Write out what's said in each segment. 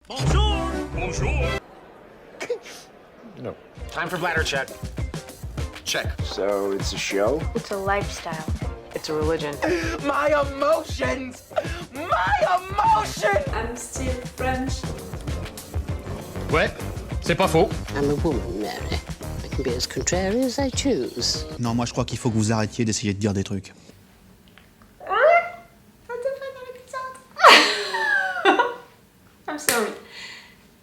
Bonjour! Bonjour! No. Time for bladder check. Check. So it's a show? It's a lifestyle. It's a religion. My emotions! My emotions! I'm still French. Ouais, c'est pas faux. I'm a woman, Mary. I can be as contrary as I choose. Non, moi je crois qu'il faut que vous arrêtiez d'essayer de dire des trucs. I'm sorry.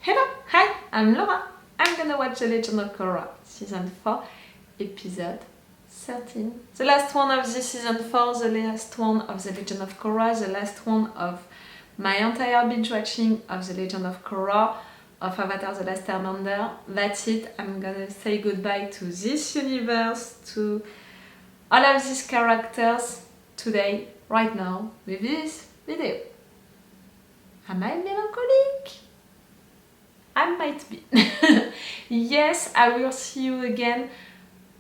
Hello, hi, I'm Laura. I'm gonna watch The Legend of Korra, Season 4, Episode 13. The last one of this Season 4, the last one of The Legend of Korra, the last one of my entire binge watching of The Legend of Korra, of Avatar The Last Airbender. That's it. I'm gonna say goodbye to this universe, to all of these characters today, right now, with this video. Am I melancholic? I might be. Yes, I will see you again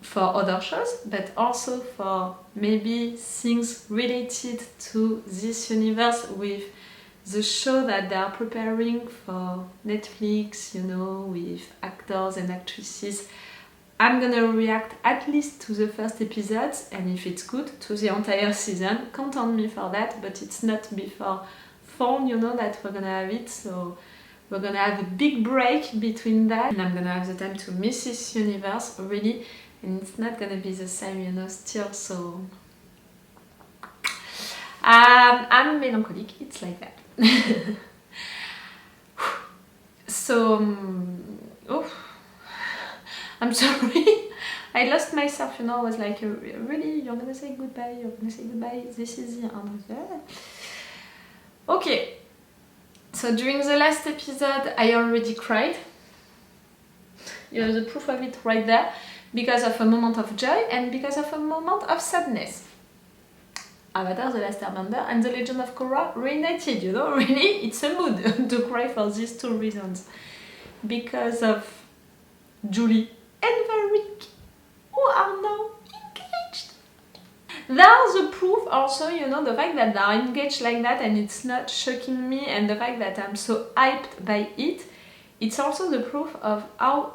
for other shows, but also for maybe things related to this universe with the show that they are preparing for Netflix, you know, with actors and actresses. I'm gonna react at least to the first episodes, and if it's good, to the entire season. Count on me for that, but it's not before fall, you know, that we're gonna have it, so we're gonna have a big break between that, and I'm gonna have the time to miss this universe, really, and it's not gonna be the same, you know, still, so I'm melancholic, it's like that. So, I'm sorry, I lost myself, you know, I was like, really, you're gonna say goodbye, this is the end. Okay, so during the last episode I already cried. You have the proof of it right there, because of a moment of joy and because of a moment of sadness. Avatar The Last Airbender and The Legend of Korra reunited, you know, really, it's a mood to cry for these two reasons. Because of Zhu Li and Varrick, who are now engaged. There's the proof also, you know, the fact that they are engaged like that and it's not shocking me, and the fact that I'm so hyped by it. It's also the proof of how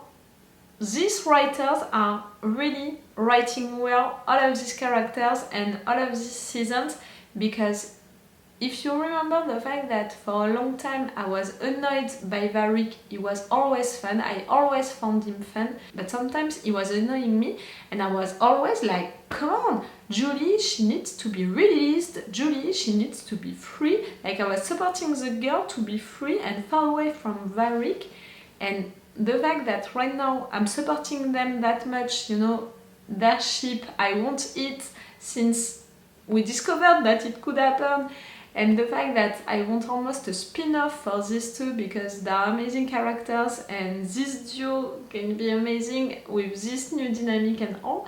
these writers are really writing well all of these characters and all of these seasons, because if you remember the fact that for a long time I was annoyed by Varrick, he was always fun, I always found him fun, but sometimes he was annoying me and I was always like, come on, Zhu Li, she needs to be released, Zhu Li, she needs to be free. Like, I was supporting the girl to be free and far away from Varrick, and the fact that right now I'm supporting them that much, you know, their ship, I want it since we discovered that it could happen. And the fact that I want almost a spin-off for these two, because they are amazing characters and this duo can be amazing with this new dynamic and all.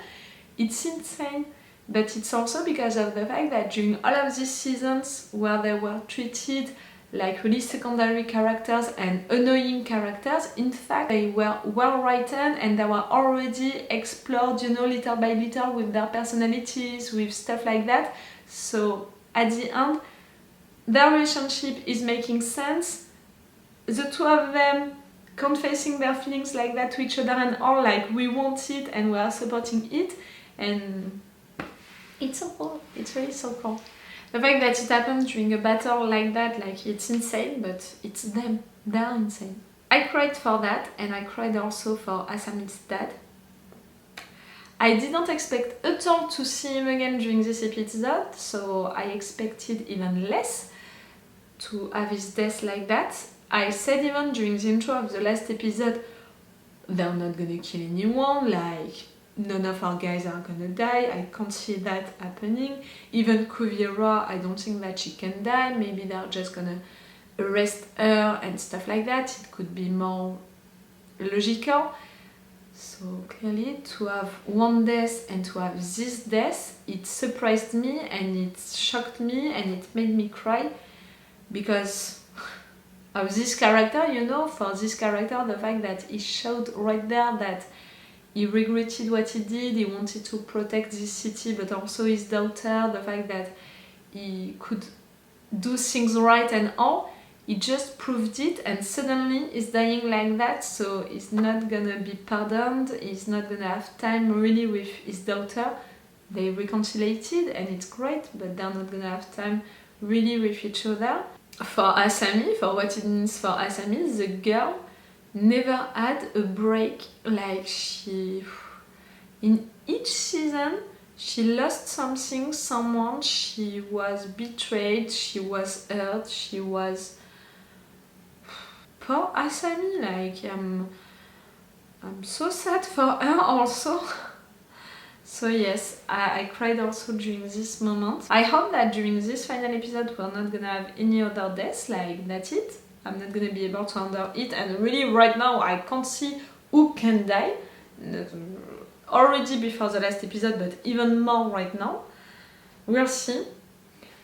It's insane. But it's also because of the fact that during all of these seasons where they were treated like really secondary characters and annoying characters, in fact they were well written and they were already explored, you know, little by little with their personalities, with stuff like that. So at the end, their relationship is making sense. The two of them confessing their feelings like that to each other and all, like, we want it and we are supporting it, and it's so cool. It's really so cool. The fact that it happened during a battle like that, like, it's insane, but it's them. They're insane. I cried for that, and I cried also for Asami's dad. I didn't expect at all to see him again during this episode, so I expected even less to have his death like that. I said even during the intro of the last episode, they're not gonna kill anyone, like, none of our guys are gonna die, I can't see that happening. Even Kuvira, I don't think that she can die, maybe they're just gonna arrest her and stuff like that, it could be more logical. So clearly, to have one death and to have this death, it surprised me and it shocked me and it made me cry, because of this character, you know, for this character, the fact that he showed right there that he regretted what he did, he wanted to protect this city but also his daughter, the fact that he could do things right and all, he just proved it and suddenly he's dying like that, so he's not gonna be pardoned, he's not gonna have time really with his daughter. They reconciliated and it's great, but they're not gonna have time really with each other. For Asami, for what it means for Asami, the girl never had a break. Like in each season, she lost something, someone, she was betrayed, she was hurt, she was... Poor Asami, like I'm so sad for her also. So yes, I cried also during this moment. I hope that during this final episode we're not gonna have any other deaths, like that's it. I'm not gonna be able to handle it, and really right now I can't see who can die. Already before the last episode, but even more right now. We'll see.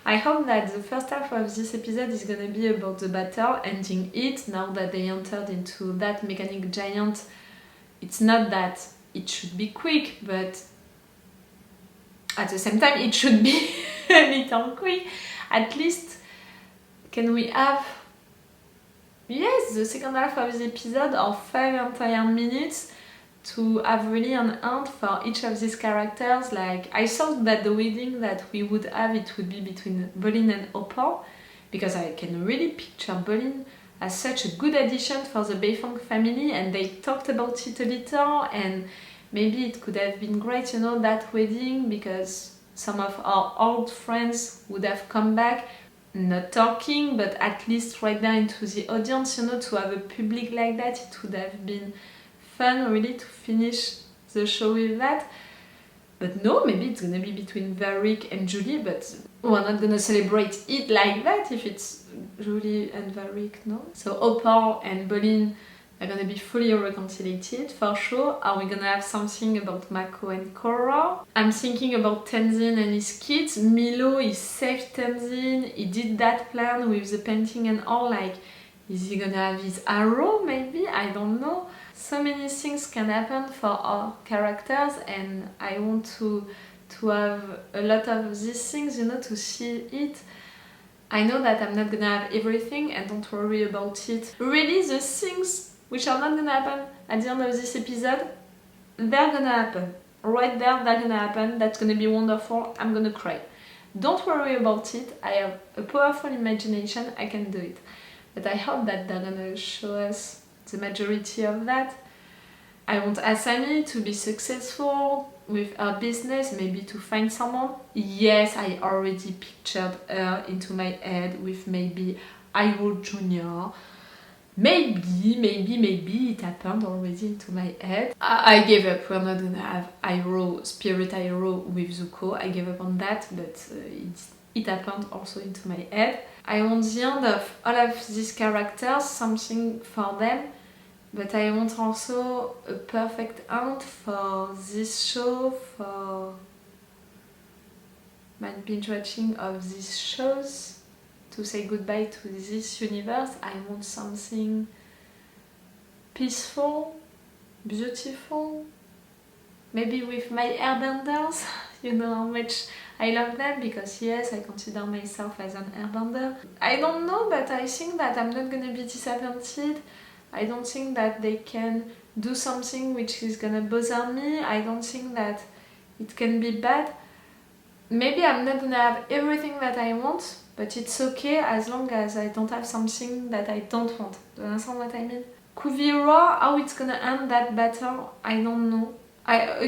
I hope that the first half of this episode is gonna be about the battle, ending it, now that they entered into that mechanic giant. It's not that it should be quick, but at the same time it should be a little quick. At least, can we have, yes, the second half of the episode, or 5 entire minutes, to have really an end for each of these characters. Like, I thought that the wedding that we would have, it would be between Bolin and Opal, because I can really picture Bolin as such a good addition for the Beifong family, and they talked about it a little, and maybe it could have been great, you know, that wedding, because some of our old friends would have come back, not talking, but at least right there into the audience, you know, to have a public like that, it would have been fun really to finish the show with that. But no, maybe it's gonna be between Varrick and Zhu Li, but we're not gonna celebrate it like that if it's Zhu Li and Varrick, no? So Opal and Bolin are gonna be fully reconciliated for sure. Are we gonna have something about Mako and Korra? I'm thinking about Tenzin and his kids. Milo, he saved Tenzin, he did that plan with the painting and all, like, is he gonna have his arrow maybe? I don't know. So many things can happen for our characters, and I want to have a lot of these things, you know, to see it. I know that I'm not gonna have everything, and don't worry about it. Really, the things which are not gonna happen at the end of this episode, they're gonna happen. Right there, they're gonna happen. That's gonna be wonderful. I'm gonna cry. Don't worry about it. I have a powerful imagination. I can do it. But I hope that they're gonna show us the majority of that. I want Asami to be successful with her business, maybe to find someone. Yes, I already pictured her into my head with maybe Iroh Jr. Maybe it happened already into my head. I gave up. We're not gonna have Iroh, Spirit Iroh with Zuko. I gave up on that, but it happened also into my head. I want the end of all of these characters, something for them, but I want also a perfect end for this show, for my binge watching of these shows, to say goodbye to this universe. I want something peaceful, beautiful, maybe with my airbenders. You know how much I love them, because yes, I consider myself as an airbender. I don't know, but I think that I'm not gonna be disappointed. I don't think that they can do something which is gonna bother me. I don't think that it can be bad. Maybe I'm not gonna have everything that I want, but it's okay as long as I don't have something that I don't want. Do you understand what I mean? Kuvira, how it's gonna end that battle, I don't know. I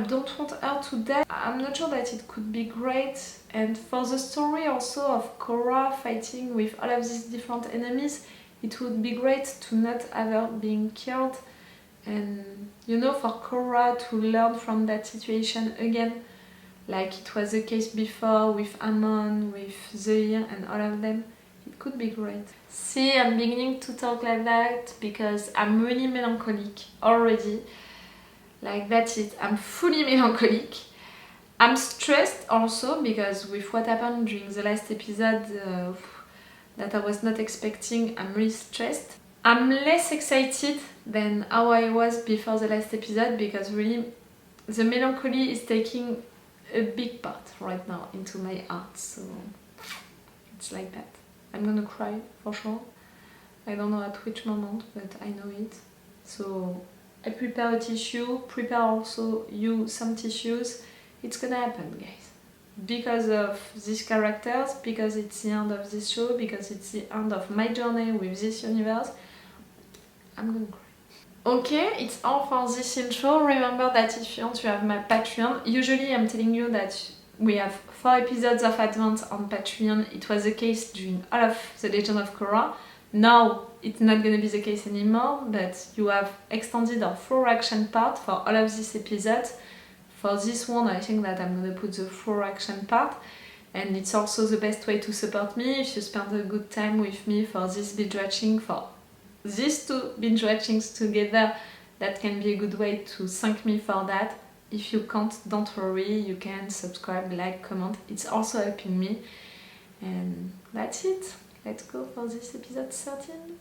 don't want her to die. I'm not sure that it could be great. And for the story also of Korra fighting with all of these different enemies, it would be great to not have her being killed. And, you know, for Korra to learn from that situation again, like it was the case before with Amon, with Zoe and all of them. It could be great. See, I'm beginning to talk like that because I'm really melancholic already. Like, that's it. I'm fully melancholic. I'm stressed also because with what happened during the last episode that I was not expecting, I'm really stressed. I'm less excited than how I was before the last episode because really the melancholy is taking a big part right now into my heart. So it's like that. I'm gonna cry for sure. I don't know at which moment, but I know it. So I prepare a tissue, prepare also you some tissues. It's gonna happen, guys. Because of these characters, because it's the end of this show, because it's the end of my journey with this universe, I'm gonna cry. Okay, it's all for this intro. Remember that if you want to have my Patreon, usually I'm telling you that we have 4 episodes of advance on Patreon. It was the case during all of The Legend of Korra. Now it's not gonna be the case anymore, but you have extended our full action part for all of these episodes. For this one, I think that I'm gonna put the full action part, and it's also the best way to support me if you spend a good time with me for this binge watching, for these 2 binge watchings together. That can be a good way to thank me for that. If you can't, don't worry, you can subscribe, like, comment. It's also helping me. And that's it. Let's go for this episode 13.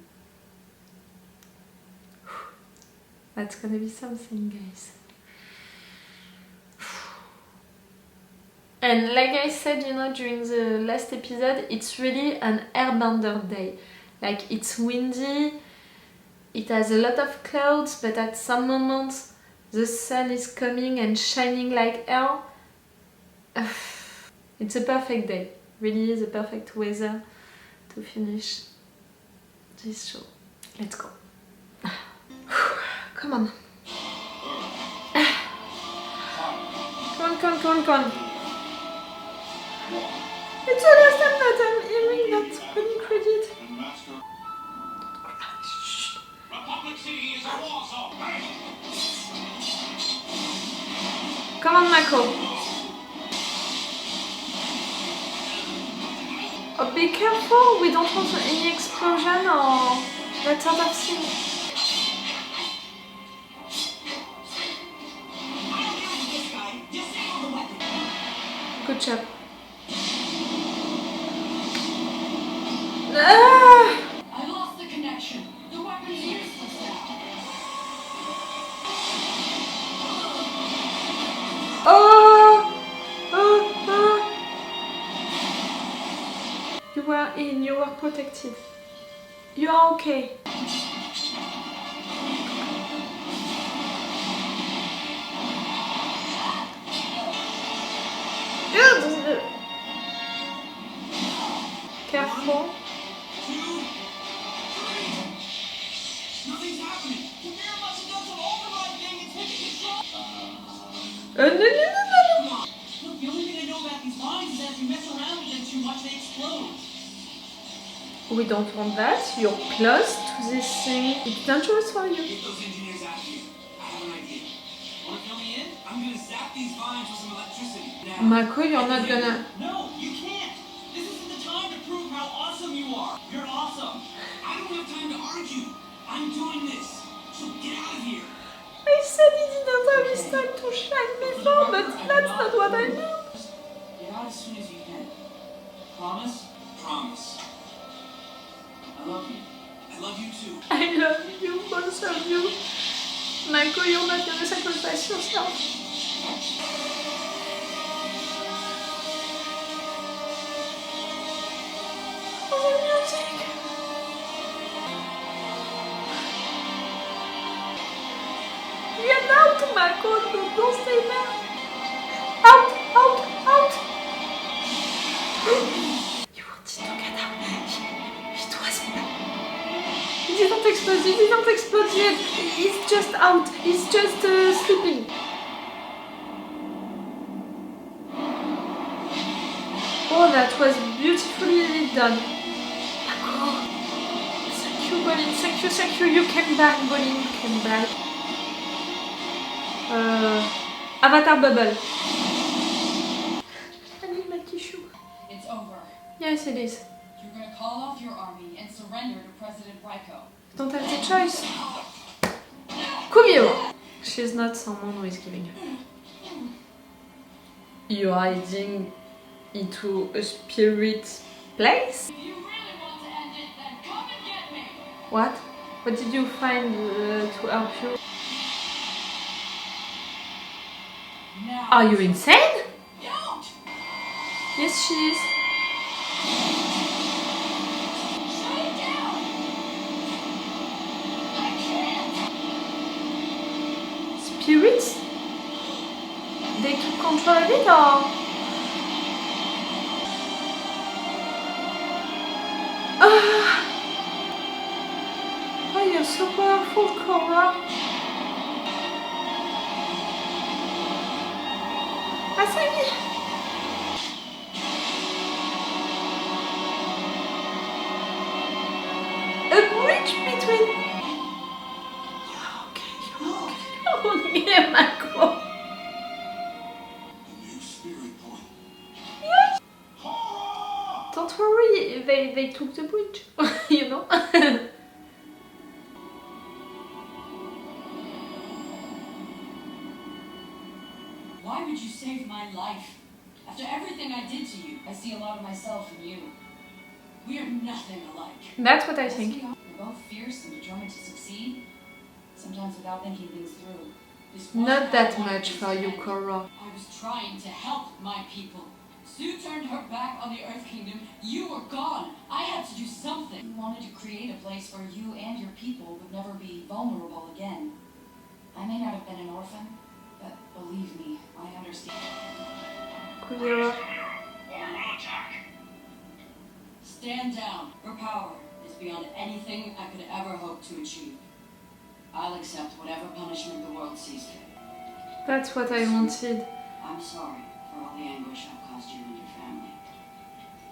That's gonna be something, guys. And like I said, you know, during the last episode, it's really an airbender day. Like, it's windy, it has a lot of clouds, but at some moments the sun is coming and shining like hell. It's a perfect day. Really is a perfect weather to finish this show. Let's go. Come on. Come on. It's the last time that I'm hearing that opening credit. Come on, Mako. Oh, be careful, we don't want any explosion or that sort of thing. Good job. I lost the connection. The weapon's useless now. You were in, you were protected. You are okay. Careful. Nothing's happening. Kuvira must have done some override thing and taken control. No. Look, the only thing I know about these mines is that if you mess around with them too much, they explode. We don't want that. You're close to this thing. It's dangerous for you. Get those engineers out of here. I have an idea. Want to fill me in? I'm gonna zap these vines with some electricity. Now. Mako, you're not gonna... No, you can't. This isn't the time to prove how awesome you are. You're awesome. I don't have time to argue. I'm doing this. So get out of here. I said he didn't have his time to shine before, but that's not what I mean. Get out as soon as you can. Promise? Promise. I love you. I love you too. I love you, both of you. Mako, you're not gonna sacrifice yourself. Oh, the music. Get out, Mako. Don't stay there. Out. You wanted to get out. It was bad. He didn't explode yet. He's just out. He's just sleeping. Oh, that was beautifully done. Mako. Thank you, Bolin. Thank you. You came back, Bolin. You came back. Avatar bubble. I need my tissue. It's over. Yes, it is. You're gonna call off your army and surrender to President Mako. Don't have the choice. Kuvira. She's not someone who is giving up. You're hiding into a spirit place? If you really want to end it, then come and get me. What? What did you find to help you? Now. Are you insane? Don't! Yes, she is. Shut it down! spirits? They took control of it, or? Oh, you're so powerful, Korra. Asami. A bridge between. Okay, you're okay. Yeah, Mako. Don't worry, they took the bridge, you know? Why would you save my life? After everything I did to you, I see a lot of myself in you. We are nothing alike. That's what I think. We're both fierce and determined to succeed, sometimes without thinking things through. This Not wasn't that how I wanted much this for to you, end. Korra. I was trying to help my people. Sue turned her back on the Earth Kingdom. You were gone. I had to do something. You wanted to create a place where you and your people would never be vulnerable again. I may not have been an orphan, but believe me, I understand. Kuvira. Stand down. Her power is beyond anything I could ever hope to achieve. I'll accept whatever punishment the world sees fit. That's what I wanted. I'm sorry for all the anguish I've caused you and your family.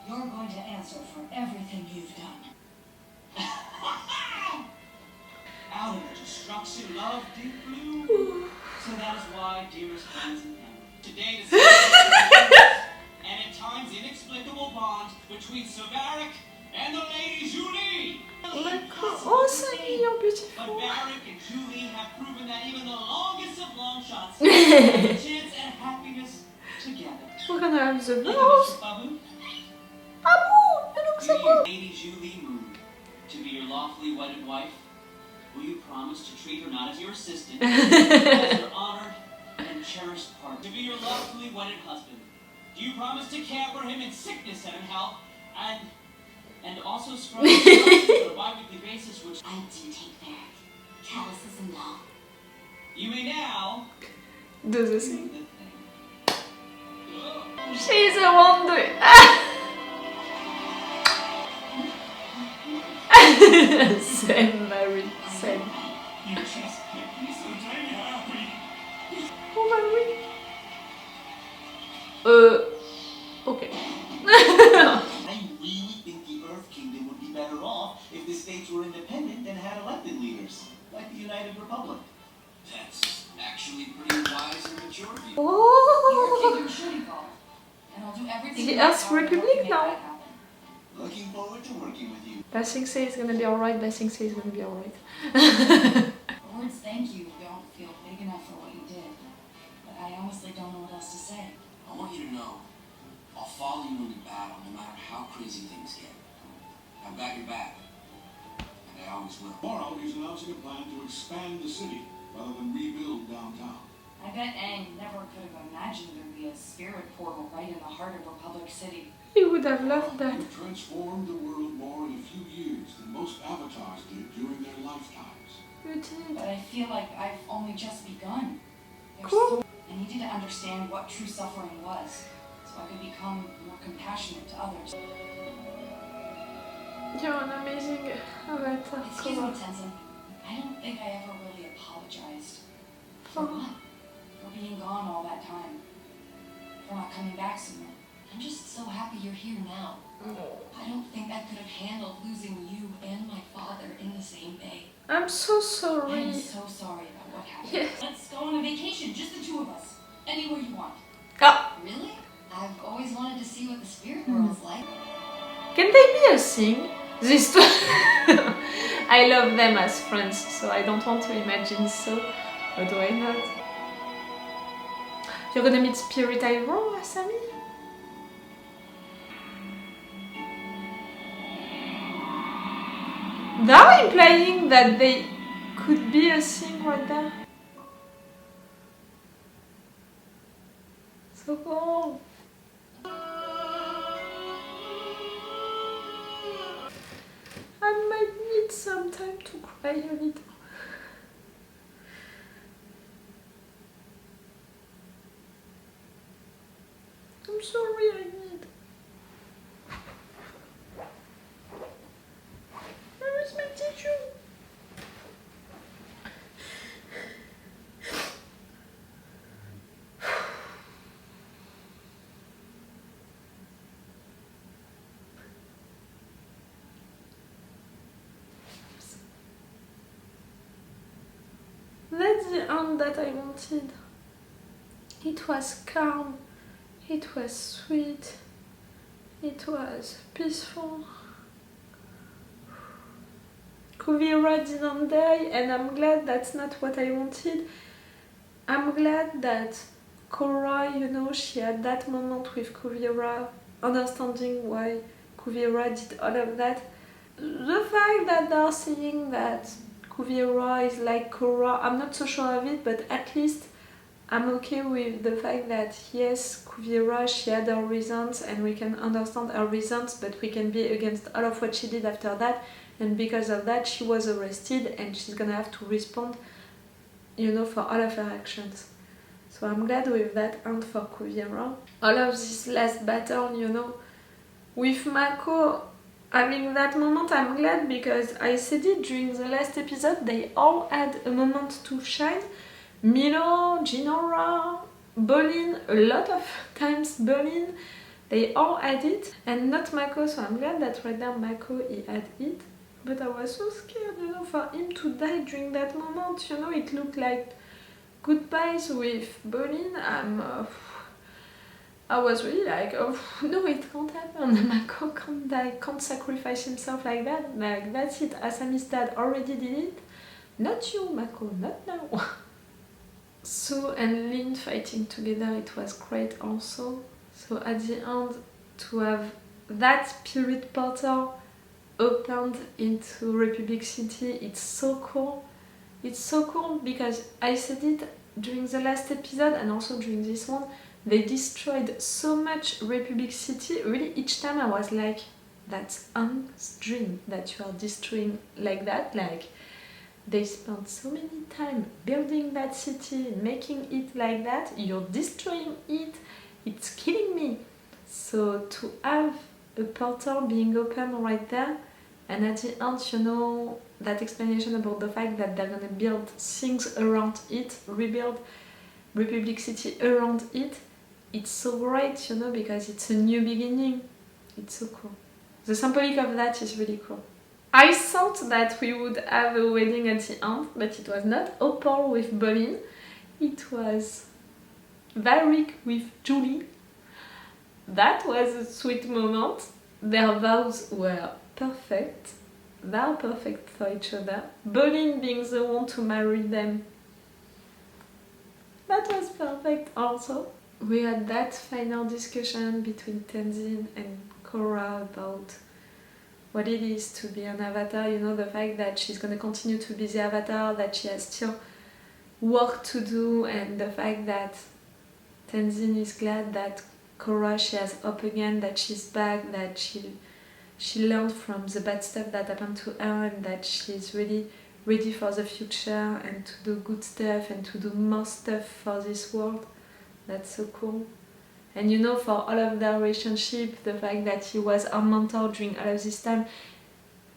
You're going to answer for everything you've done. Out of destruction, love, deep blue. So that is why, dearest friends and family, today the and at times inexplicable bond between Varrick and the Lady Zhu Li. Oh, Asami, you're But beautiful. Varrick and Zhu Li have proven that even the longest of long shots have a chance at happiness together. We're gonna have the Look at vows. Mr. Babu. Abu, you look Do so you, good. Lady Zhu Li Moon, to be your lawfully wedded wife? Will you promise to treat her not as your assistant, but as your honored and cherished partner? To be your lawfully wedded husband, do you promise to care for him in sickness and in health, and also strive to on a bi-weekly basis, which I do take Varrick, calluses and all. you may now Do the do same. the thing. She's a wonder. Same, Mary. Same. You just make me so damn happy. Oh, Mary. Okay. I really think the Earth Kingdom would be better off if the states were independent and had elected leaders, like the United Republic. That's actually pretty wise and mature of you. Oh. Your kingdom should evolve, and I'll do everything The in my Earth power to Republic make now. that happen. Looking forward to working with you. Blessing says it's gonna be alright. Blessing says it's gonna be alright. Words thank you don't feel big enough for what you did, but I honestly don't know what else to say. I want you to know, I'll follow you into battle no matter how crazy things get. I've got your back, and I always will. Tomorrow, he's announcing a plan to expand the city rather than rebuild downtown. I bet Aang never could have imagined there'd be a spirit portal right in the heart of Republic City. He would have loved that. You've transformed the world more in a few years than most avatars did during their lifetimes. You did. But I feel like I've only just begun. There's Cool. I needed to understand what true suffering was, so I could become more compassionate to others. You're an amazing avatar. Excuse me, Korra. Tenzin. I don't think I ever really apologized. For Oh. what? For being gone all that time. For not coming back sooner. I'm just so happy you're here now. I don't think I could have handled losing you and my father in the same day. I'm so I sorry. am so sorry about what happened. Yes. Let's go on a vacation, just the two of us. Anywhere you want. Ah, Really? I've always wanted to see what the spirit Hmm. world is like. can they be a thing? These two. I love them as friends, so I don't want to imagine so. But why not? You're gonna meet Spirit Iroh, Asami? Now implying that they could be a thing right there. So cool. I might need some time to cry a little. I'm sorry, I need. Where is my tissue? That's the end that I wanted. It was calm, it was sweet, it was peaceful. Kuvira didn't die, and I'm glad that's not what I wanted. I'm glad that Korra, you know, she had that moment with Kuvira, understanding why Kuvira did all of that. The fact that they're saying that Kuvira is like Korra, I'm not so sure of it, but at least I'm okay with the fact that yes, Kuvira, she had her reasons and we can understand her reasons, but we can be against all of what she did after that, and because of that she was arrested and she's gonna have to respond, you know, for all of her actions. So I'm glad with that end for Kuvira. All of this last battle, you know, with Mako having that moment, I'm glad because I said it during the last episode, they all had a moment to shine. Milo, Jinora, Bolin, a lot of times Bolin, they all had it, and not Mako, so I'm glad that right now Mako, he had it. But I was so scared, you know, for him to die during that moment, you know, it looked like goodbyes with Bolin. I was really like, oh no, it can't happen, Mako can't die, can't sacrifice himself like that, like that's it, Asami's dad already did it, not you Mako, not now. Sue and Lin fighting together, it was great also. So at the end, to have that spirit portal opened into Republic City, it's so cool. It's so cool because I said it during the last episode and also during this one, they destroyed so much Republic City. Really, each time I was like, that's Anne's dream that you are destroying like that. Like, they spent so many time building that city, making it like that. You're destroying it. It's killing me. So to have a portal being open right there, and at the end, you know, that explanation about the fact that they're gonna build things around it, rebuild Republic City around it, it's so great, you know, because it's a new beginning. It's so cool. The symbolic of that is really cool. I thought that we would have a wedding at the end, but it was not Opal with Bolin. It was Varrick with Zhu Li. That was a sweet moment. Their vows were perfect. They are perfect for each other. Bolin being the one to marry them. That was perfect also. We had that final discussion between Tenzin and Korra about what it is to be an avatar, you know, the fact that she's going to continue to be the avatar, that she has still work to do, and the fact that Tenzin is glad that Korra, she has hope again, that she's back, that she learned from the bad stuff that happened to her, and that she's really ready for the future and to do good stuff and to do more stuff for this world. That's so cool. And you know, for all of their relationship, the fact that he was her mentor during all of this time,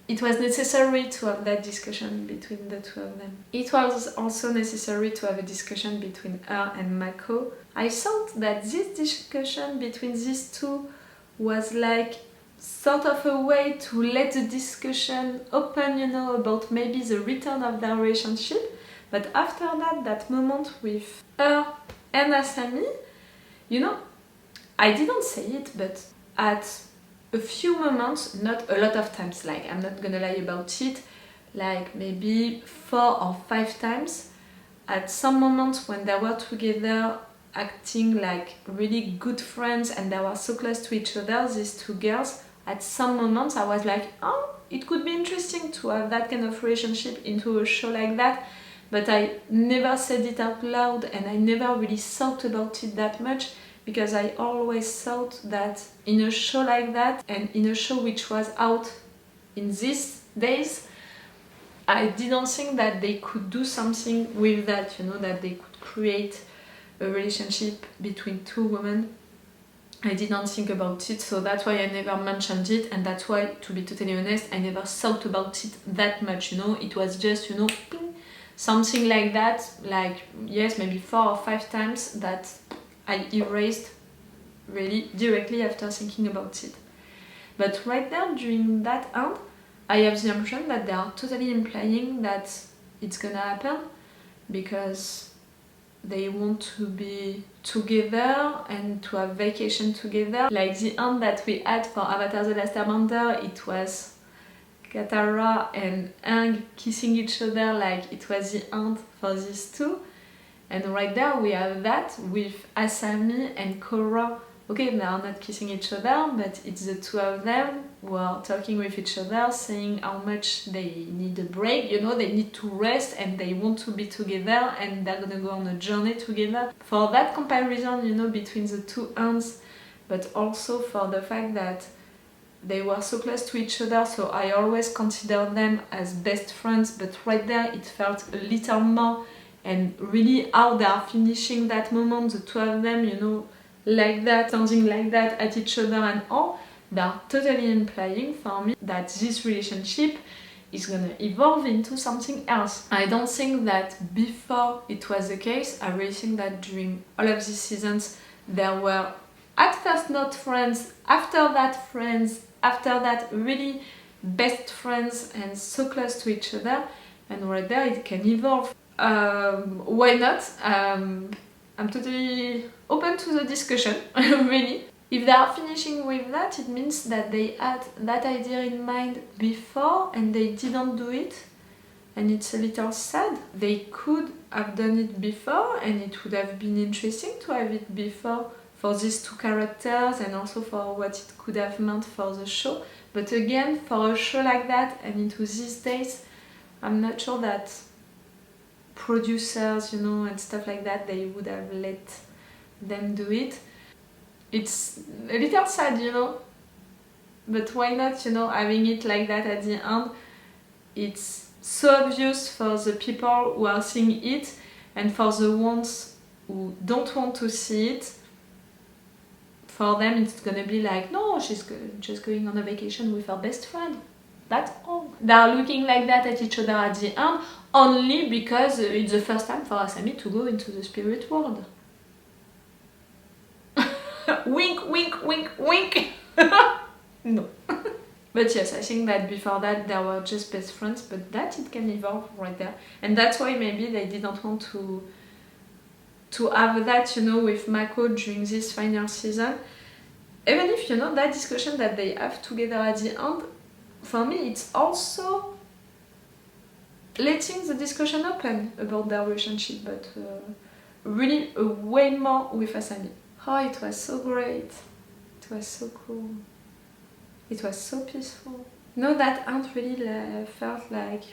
it was necessary to have that discussion between the two of them. It was also necessary to have a discussion between her and Mako. I thought that this discussion between these two was like sort of a way to let the discussion open, you know, about maybe the return of their relationship. But after that, that moment with her and Asami, you know, I didn't say it, but at a few moments, not a lot of times, like I'm not gonna lie about it, like maybe 4 or 5 times, at some moments when they were together acting like really good friends and they were so close to each other, these two girls, at some moments I was like, oh, it could be interesting to have that kind of relationship into a show like that, but I never said it out loud and I never really thought about it that much, because I always thought that in a show like that, and in a show which was out in these days, I didn't think that they could do something with that, you know, that they could create a relationship between two women I didn't think about it, so that's why I never mentioned it, and that's why, to be totally honest, I never thought about it that much, you know. It was just, you know, ping, something like that, like, yes, maybe 4 or 5 times that I erased really directly after thinking about it. But right there, during that end, I have the impression that they are totally implying that it's gonna happen, because they want to be together and to have vacation together. Like the end that we had for Avatar The Last Airbender, it was Katara and Aang kissing each other, like it was the end for these two. And right there we have that with Asami and Korra. Okay, they are not kissing each other, but it's the two of them who are talking with each other, saying how much they need a break, you know, they need to rest and they want to be together and they're gonna go on a journey together. For that comparison, you know, between the two ends, but also for the fact that they were so close to each other, so I always consider them as best friends, but right there it felt a little more, and really how they are finishing that moment, the two of them, you know, like that, standing like that at each other and all, they are totally implying for me that this relationship is gonna evolve into something else. I don't think that before it was the case. I really think that during all of these seasons there were at first not friends, after that really best friends and so close to each other, and right there it can evolve. Why not? I'm totally open to the discussion, really. If they are finishing with that, it means that they had that idea in mind before and they didn't do it, and it's a little sad. They could have done it before and it would have been interesting to have it before for these two characters and also for what it could have meant for the show. But again, for a show like that and into these days, I'm not sure that producers, you know, and stuff like that, they would have let them do it. It's a little sad, you know, but why not, you know, having it like that at the end. It's so obvious for the people who are seeing it, and for the ones who don't want to see it, for them it's gonna be like, no, she's just going on a vacation with her best friend. That's all. They are looking like that at each other at the end only because it's the first time for Asami to go into the spirit world. Wink, wink, wink, wink! No. But yes, I think that before that they were just best friends, but that it can evolve right there. And that's why maybe they didn't want to have that, you know, with Mako during this final season. Even if, you know, that discussion that they have together at the end, for me it's also letting the discussion open about their relationship, but really way more with Asami. Oh, it was so great. It was so cool. It was so peaceful. No, that aunt really felt like,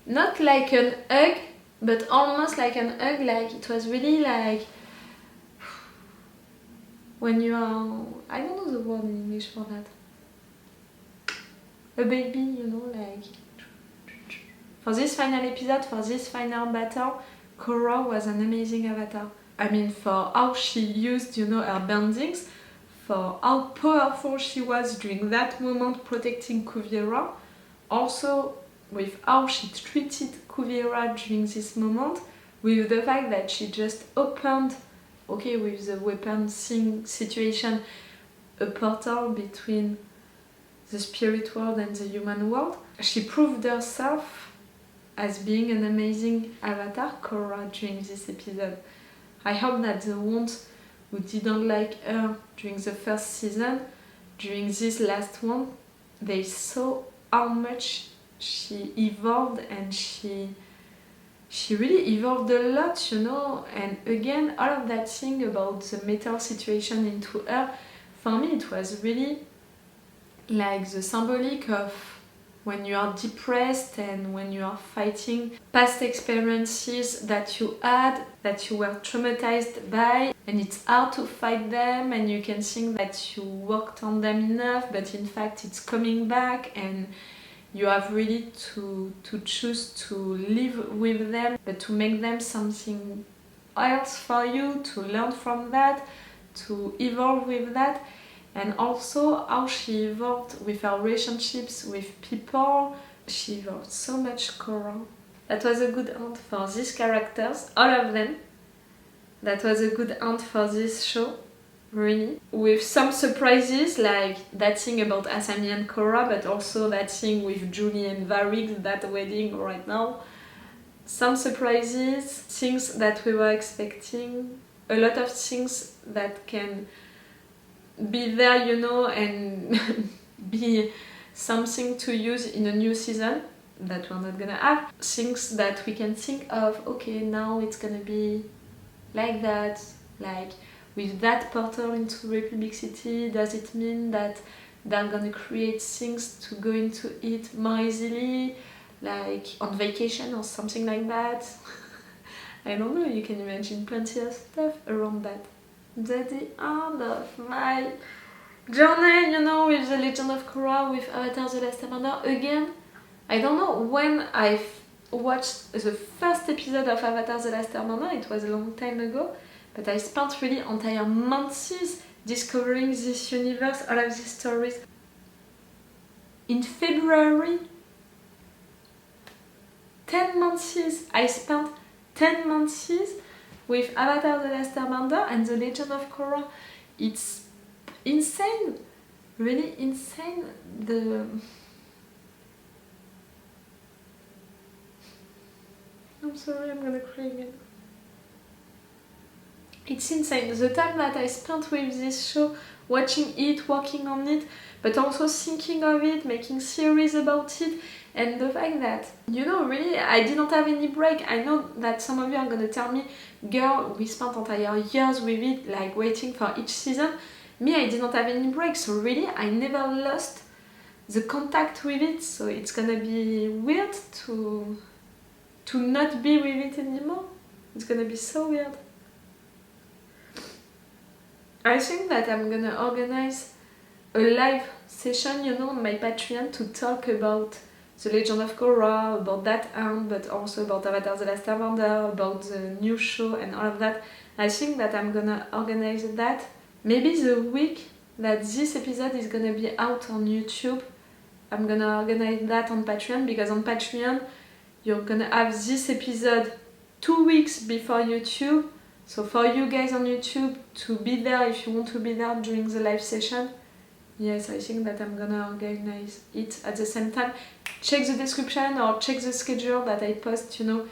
not like an hug, but almost like an hug. Like it was really like when you are, I don't know the word in English for that. A baby, you know, like. For this final episode, for this final battle, Korra was an amazing avatar. I mean, for how she used, you know, her bendings, for how powerful she was during that moment protecting Kuvira, also with how she treated Kuvira during this moment, with the fact that she just opened, okay, with the weapon thing situation, a portal between the spirit world and the human world. She proved herself as being an amazing avatar, Korra, during this episode. I hope that the ones who didn't like her during the first season, during this last one, they saw how much she evolved, and she really evolved a lot, you know. And again, all of that thing about the metal situation into her, for me it was really like the symbolic of when you are depressed and when you are fighting past experiences that you had, that you were traumatized by, and it's hard to fight them, and you can think that you worked on them enough, but in fact it's coming back, and you have really to choose to live with them, but to make them something else for you, to learn from that, to evolve with that, and also how she evolved with her relationships with people. She evolved so much, Korra. That was a good end for these characters, all of them. That was a good end for this show, really. With some surprises, like that thing about Asami and Korra, but also that thing with Zhu Li and Varrick, that wedding right now. Some surprises, things that we were expecting, a lot of things that can be there, you know, and be something to use in a new season that we're not gonna have. Things that we can think of, okay, now it's gonna be like that, like with that portal into Republic City, does it mean that they're gonna create things to go into it more easily, like on vacation or something like that? I don't know, you can imagine plenty of stuff around that. That's the end of my journey, you know, with The Legend of Korra, with Avatar The Last Airbender. Again, I don't know when I watched the first episode of Avatar The Last Airbender, it was a long time ago, but I spent really entire months discovering this universe, all of these stories. In February, 10 months, I spent 10 months with Avatar The Last Airbender and The Legend of Korra. It's insane, really insane. I'm sorry, I'm gonna cry again. It's insane, the time that I spent with this show, watching it, working on it, but also thinking of it, making theories about it, and the fact that, you know, really, I didn't have any break. I know that some of you are gonna tell me, girl, we spent entire years with it, like waiting for each season. Me, I didn't have any break, so really, I never lost the contact with it, so it's gonna be weird to not be with it anymore. It's gonna be so weird. I think that I'm gonna organize a live session, you know, on my Patreon to talk about The Legend of Korra, about that end, but also about Avatar The Last Airbender, about the new show and all of that. I think that I'm gonna organize that maybe the week that this episode is gonna be out on YouTube. I'm gonna organize that on Patreon, because on Patreon you're gonna have this episode 2 weeks before YouTube. So for you guys on YouTube to be there, if you want to be there during the live session, yes, I think that I'm gonna organize it at the same time. Check the description or check the schedule that I post, you know,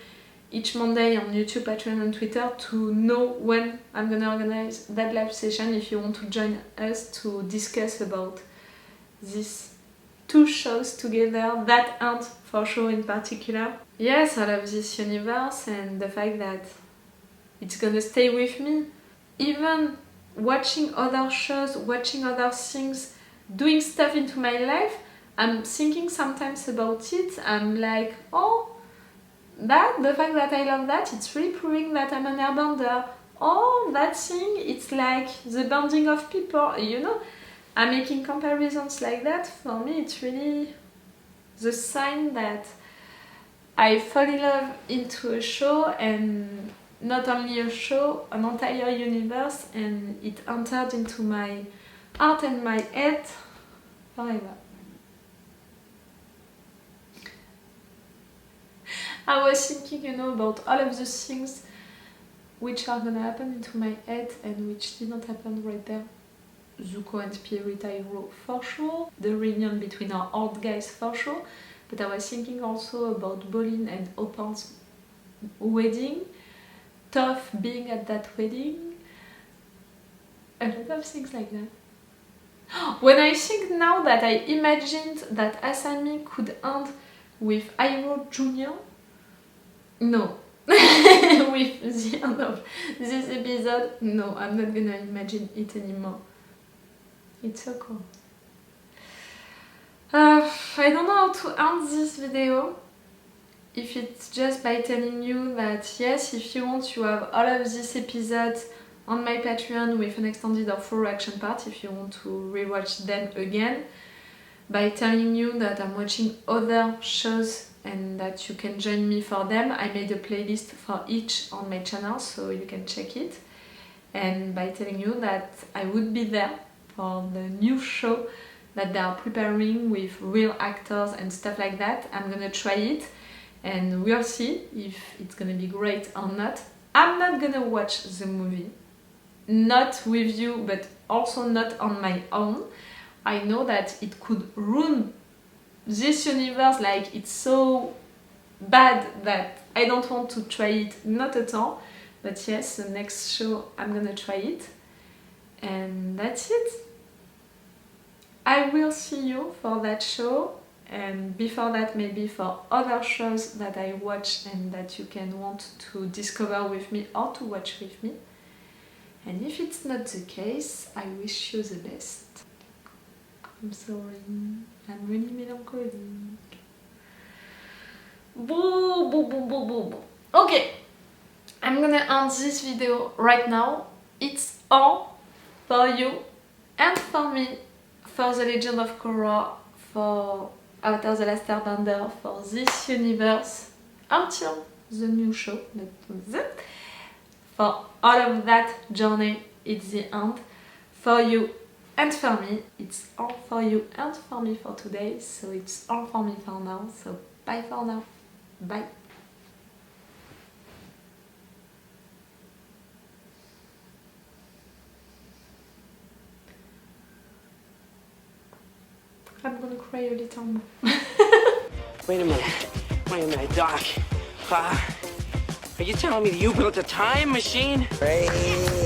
each Monday on YouTube, Patreon and Twitter to know when I'm gonna organize that live session if you want to join us to discuss about these 2 shows together, that end for sure in particular. Yes, I love this universe and the fact that it's gonna stay with me. Even watching other shows, watching other things, doing stuff into my life, I'm thinking sometimes about it. I'm like, oh, the fact that I love that, it's really proving that I'm an airbender. Oh, that thing, it's like the bonding of people, you know? I'm making comparisons like that. For me, it's really the sign that I fall in love into a show, and not only a show, an entire universe, and it entered into my heart and my head forever. I was thinking, you know, about all of the things which are gonna happen into my head and which didn't happen right there. Zuko and Spirit Hero for sure, the reunion between our old guys for sure, but I was thinking also about Bolin and Opal's wedding, Toph being at that wedding, a lot of things like that. When I think now that I imagined that Asami could end with Iroh Jr., no. With the end of this episode, no, I'm not gonna imagine it anymore. It's so cool. I don't know how to end this video. If it's just by telling you that yes, if you want, you have all of these episodes on my Patreon with an extended or full reaction part if you want to rewatch them again. By telling you that I'm watching other shows and that you can join me for them. I made a playlist for each on my channel, so you can check it. and by telling you that I would be there for the new show that they are preparing with real actors and stuff like that. I'm gonna try it and we'll see if it's gonna be great or not. I'm not gonna watch the movie, not with you, but also not on my own. I know that it could ruin this universe, like it's so bad that I don't want to try it, not at all. But yes, the next show I'm gonna try it, and that's it. I will see you for that show, and before that maybe for other shows that I watch and that you can want to discover with me or to watch with me. And if it's not the case, I wish you the best. I'm sorry, I'm really melancholic. Boo, boo, boo, boo, boo, boo. Okay, I'm gonna end this video right now. It's all for you and for me, for the Legend of Korra, for Avatar The Last Airbender, for this universe, until the new show, that's it. For all of that journey, it's the end. For you and for me, it's all for you and for me for today, so it's all for me for now, so bye for now. Bye. I'm gonna cry a little more. Wait a minute, Doc. Are you telling me that you built a time machine? Right.